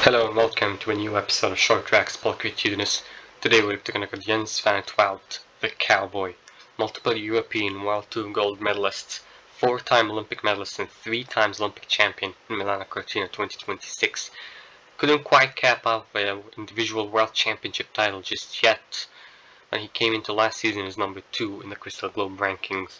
Hello and welcome to a new episode of Short Tracks Polkritudinous. Today we're taking a look at Jens van Wout, the Cowboy, multiple European World Tour gold medalist, 4-time Olympic medalist and 3 times Olympic champion in Milan 2026. Couldn't quite cap out the individual World Championship title just yet, and he came into last season as number 2 in the Crystal Globe rankings.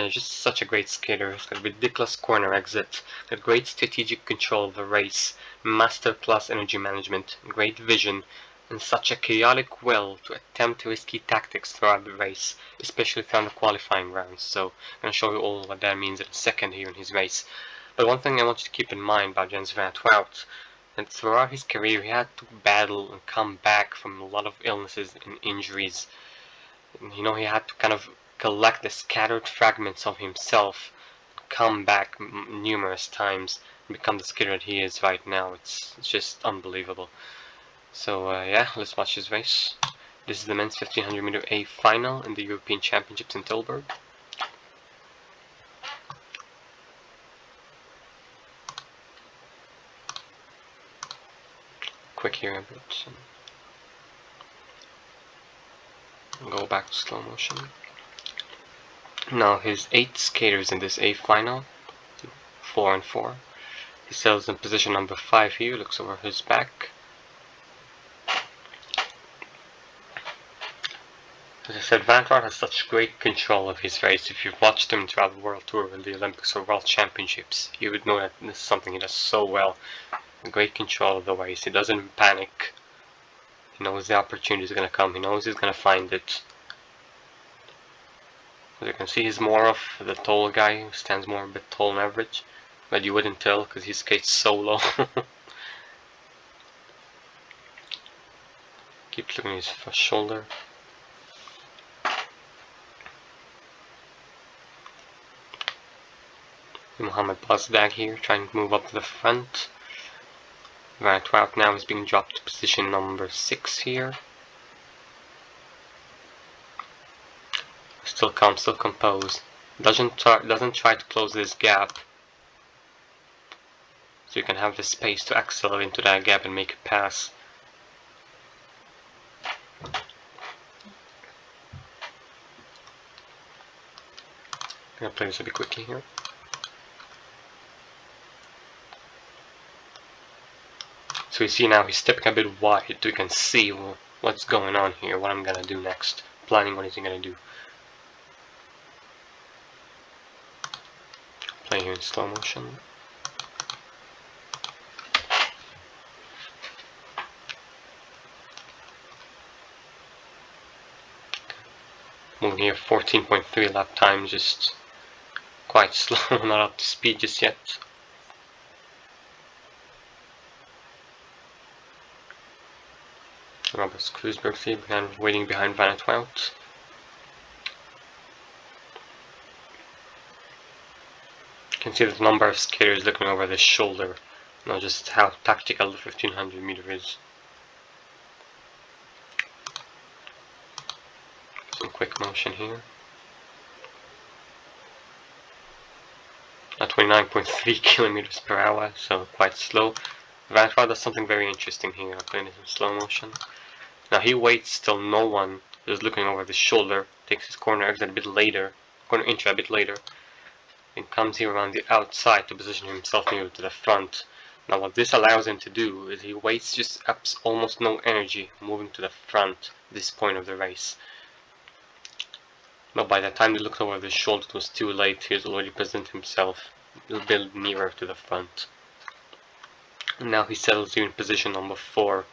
Just such a great skater. He's got a ridiculous corner exit, got great strategic control of the race, masterclass energy management, great vision, and such a chaotic will to attempt risky tactics throughout the race, especially throughout the qualifying rounds. So I'm going to show you all what that means in a second here in his race. But one thing I want you to keep in mind about Jens van Wout, and throughout his career he had to battle and come back from a lot of illnesses and injuries. He had to kind of collect the scattered fragments of himself, come back numerous times, and become the skater that he is right now. It's just unbelievable. So yeah, let's watch his race. This is the men's 1500 meter A final in the European Championships in Tilburg. Quick here a bit. Go back to slow motion. Now his 8 skaters in this A final, 4 and 4. He settles in position number 5 here, looks over his back. As I said, Van Wout has such great control of his race. If you've watched him throughout the World Tour and the Olympics or World Championships, you would know that this is something he does so well. Great control of the race. He doesn't panic. He knows the opportunity is going to come. He knows he's going to find it. As you can see, he's more of the tall guy who stands more a bit tall on average. But you wouldn't tell because he skates so low. Keep looking at his first shoulder. Mohamed Bozdag here, trying to move up to the front. Van Wout now is being dropped to position number 6 here. Still calm, still composed. Doesn't try to close this gap. So you can have the space to accelerate into that gap and make a pass. I'm gonna play this a bit quickly here. So you see now he's stepping a bit wide, so you can see what's going on here, what I'm gonna do next. Planning what he's gonna do. Play here in slow motion. Moving here 14.3 lap time, just quite slow, not up to speed just yet. Robert Kruisberg here waiting behind Van Wout. You can see the number of skaters looking over this shoulder, not just how tactical the 1500 meter is. Some quick motion here. At 29.3 kilometers per hour, so quite slow. Van Wout does something very interesting here. I'm playing this in slow motion. Now he waits till no one is looking over his shoulder, takes his corner exit a bit later, corner entry a bit later, and comes here around the outside to position himself near to the front. Now what this allows him to do is he waits just almost no energy moving to the front at this point of the race. But by the time he looked over his shoulder it was too late. He has already presented himself a bit nearer to the front. And now he settles here in position number 4.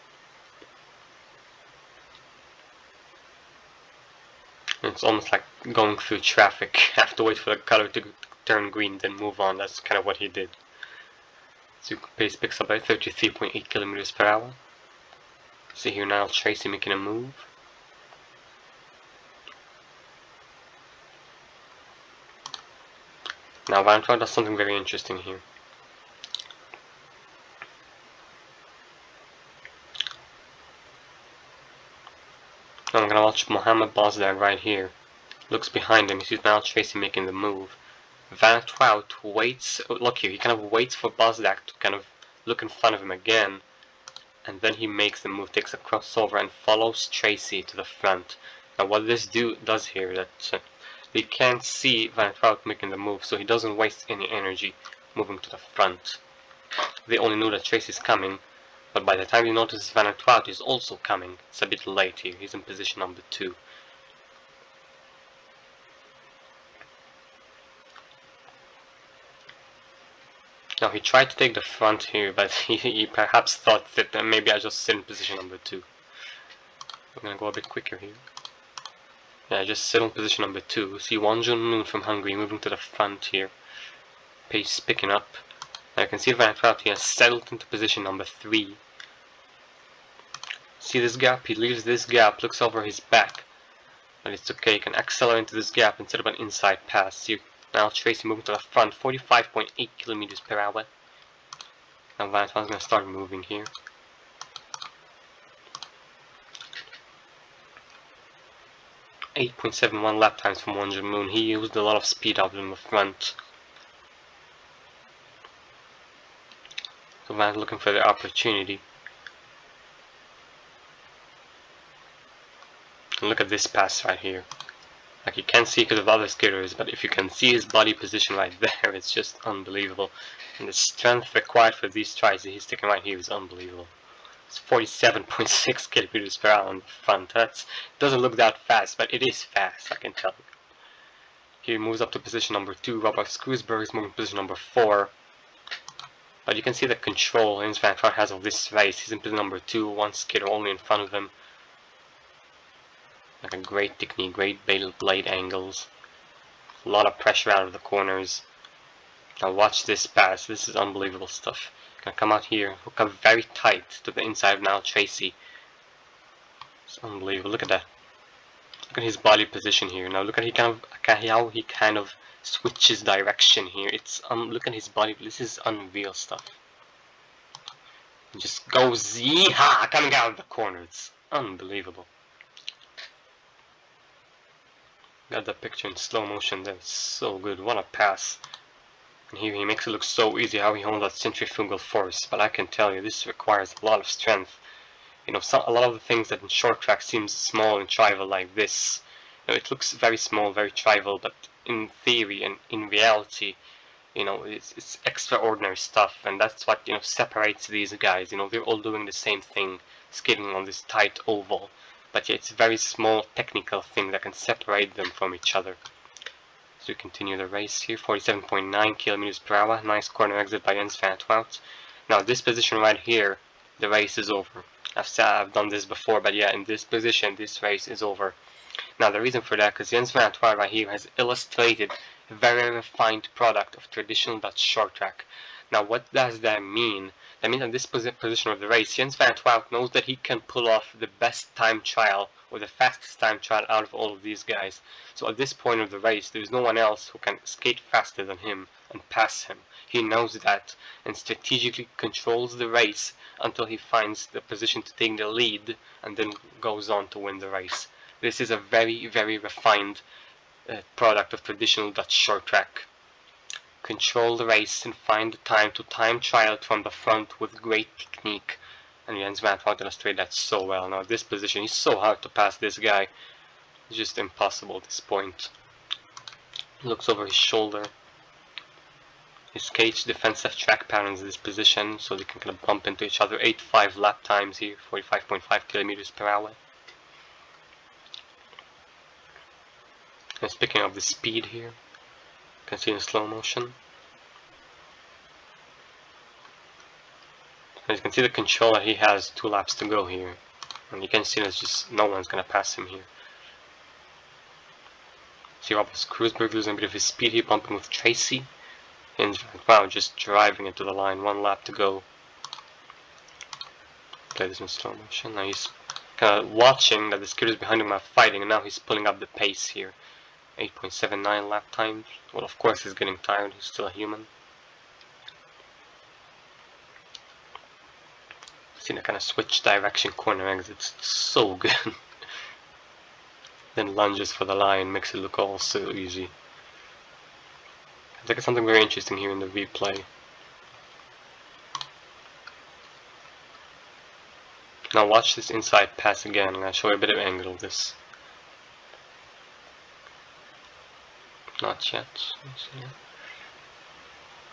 It's almost like going through traffic. Have to wait for the color to turn green, then move on. That's kind of what he did. So pace picks up by 33.8 kilometers per hour. See here now Tracy making a move. Now Van Wout does something very interesting here. Now I'm gonna watch Mohamed Bozdag right here. Looks behind him, he sees now Tracy making the move. Van Wout waits, look here, he kind of waits for Bozdag to kind of look in front of him again. and then he makes the move, takes a crossover, and follows Tracy to the front. Now what this does here, that they can't see Van Trout making the move, so he doesn't waste any energy moving to the front. They only know that Tracy's coming, but by the time he notices Van Trout is also coming, it's a bit late here. He's in position number 2. Now he tried to take the front here, but he perhaps thought that maybe I just sit in position number 2. I'm gonna go a bit quicker here. Yeah, just sit on position number 2. See Won Jun Moon from Hungary moving to the front here. Pace picking up. Now you can see Van Trout he has settled into position number 3. See this gap? He leaves this gap, looks over his back. But it's okay, he can accelerate into this gap instead of an inside pass. See, now Tracy moving to the front, 45.8 kilometers per hour. Now Van Trout's gonna start moving here. .71 lap times from Won Jun Moon. He used a lot of speed out in the front. So Van's looking for the opportunity. And look at this pass right here. Like you can't see because of other skaters, but if you can see his body position right there, it's just unbelievable. And the strength required for these tries that he's taking right here is unbelievable. It's 47.6 kilometers per hour on the front. That doesn't look that fast, but it is fast, I can tell. He moves up to position number 2. Robert Skruisberg is moving to position number 4. But you can see the control Jens Van Trout has of this race. He's in position number 2, one skater only in front of him. Like a great technique, great blade angles. A lot of pressure out of the corners. Now watch this pass. This is unbelievable stuff. Gonna come out here, hook up very tight to the inside of now Tracy. It's unbelievable. Look at that. Look at his body position here. Now look at how he kind of switches direction here. It's look at his body. This is unreal stuff. He just goes yeehaw coming out of the corner. It's unbelievable. Got the picture in slow motion there. It's so good. What a pass. And here he makes it look so easy how he holds that centrifugal force. But I can tell you this requires a lot of strength. You know, a lot of the things that in short track seems small and trivial like this. You know, it looks very small, very trivial, but in theory and in reality, you know, it's extraordinary stuff, and that's what, you know, separates these guys. You know, they're all doing the same thing, skating on this tight oval, but yeah, it's a very small technical thing that can separate them from each other. So we continue the race here, 47.9 kilometers per hour. Nice corner exit by Jens Van Trout. Now this position right here, the race is over. I've done this before, but yeah, in this position, this race is over. Now the reason for that, because Jens Van Trout right here has illustrated a very refined product of traditional Dutch short track. Now what does that mean? That means at this position of the race, Jens Van Trout knows that he can pull off the best time trial or the fastest time trial out of all of these guys. So at this point of the race, there is no one else who can skate faster than him and pass him. He knows that and strategically controls the race until he finds the position to take the lead and then goes on to win the race. This is a very, very refined product of traditional Dutch short track. Control the race and find the time to time trial it from the front with great technique. And Jens Van Trout illustrated that so well. Now this position is so hard to pass this guy. It's just impossible at this point. He looks over his shoulder. He skates defensive track patterns in this position so they can kind of bump into each other. 8.5 lap times here, 45.5 kilometers per hour. And speaking of the speed here, you can see in slow motion. As you can see the control that he has, 2 laps to go here. And you can see there's just no one's gonna pass him here. See Robert Skruisberg losing a bit of his speed here, bumping with Tracy. And wow, just driving into the line, 1 lap to go. Play this in slow motion. Now he's kind of watching that the skaters behind him are fighting, and now he's pulling up the pace here. 8.79 lap times. Well, of course he's getting tired, he's still a human. See the kind of switch direction corner exits, so good. Then lunges for the line, makes it look all so easy. I think it's something very interesting here in the replay. Now watch this inside pass again. I'm going to show you a bit of angle of this. Not yet.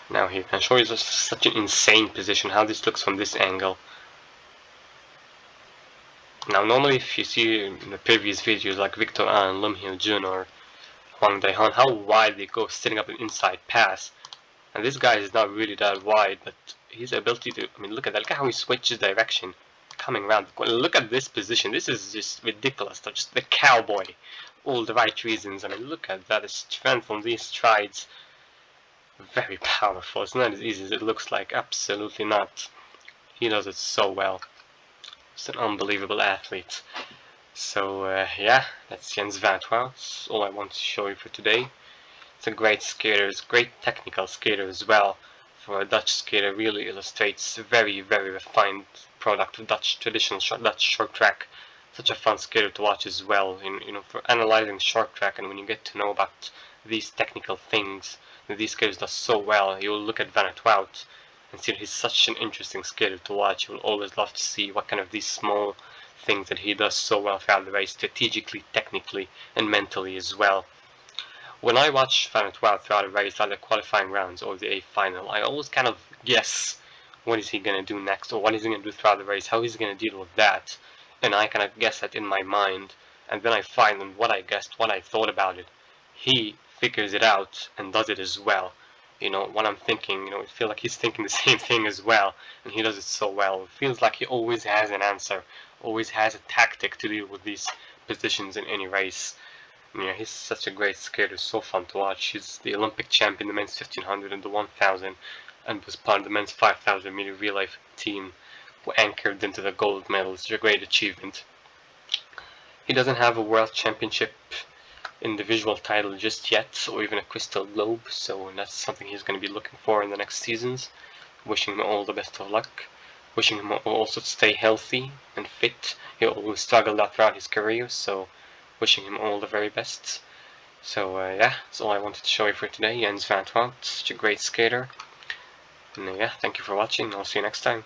Now here, can show you just such an insane position, how this looks from this angle. Now normally if you see in the previous videos like Victor An, Lim Hyo Jun or Hwang Dae-han, how wide they go setting up an inside pass. And this guy is not really that wide, but his ability to, I mean look at that, look at how he switches direction. Coming around, look at this position, this is just ridiculous, just the cowboy. All the right reasons, I mean look at that, the strength on these strides. Very powerful, it's not as easy as it looks like, absolutely not. He does it so well. He's an unbelievable athlete. So yeah, that's Jens Van Twelve. That's all I want to show you for today. It's a great skater, it's a great technical skater as well. For a Dutch skater, really illustrates a very, very refined product of Dutch traditional Dutch short track. Such a fun skater to watch as well. You know, for analyzing short track, and when you get to know about these technical things that these skaters do so well, you will look at Van Wout and see that he's such an interesting skater to watch. You will always love to see what kind of these small things that he does so well throughout the race, strategically, technically, and mentally as well. When I watch Van Wout throughout a race, either qualifying rounds or the A final, I always kind of guess what is he going to do next, or what is he going to do throughout the race, how he's going to deal with that, and I kind of guess that in my mind, and then I find in what I guessed, what I thought about it, he figures it out and does it as well. You know, what I'm thinking, you know, I feel like he's thinking the same thing as well, and he does it so well. It feels like he always has an answer, always has a tactic to deal with these positions in any race. Yeah, he's such a great skater, so fun to watch. He's the Olympic champion, the men's 1500 and the 1000, and was part of the men's 5000 meter relay team who anchored into the gold medal. It's a great achievement. He doesn't have a world championship individual title just yet, or even a crystal globe, so that's something he's going to be looking for in the next seasons. Wishing him all the best of luck. Wishing him also to stay healthy and fit. He always struggled out throughout his career, so wishing him all the very best. So yeah, that's all I wanted to show you for today. Jens Van Twant, such a great skater. And yeah, thank you for watching. I'll see you next time.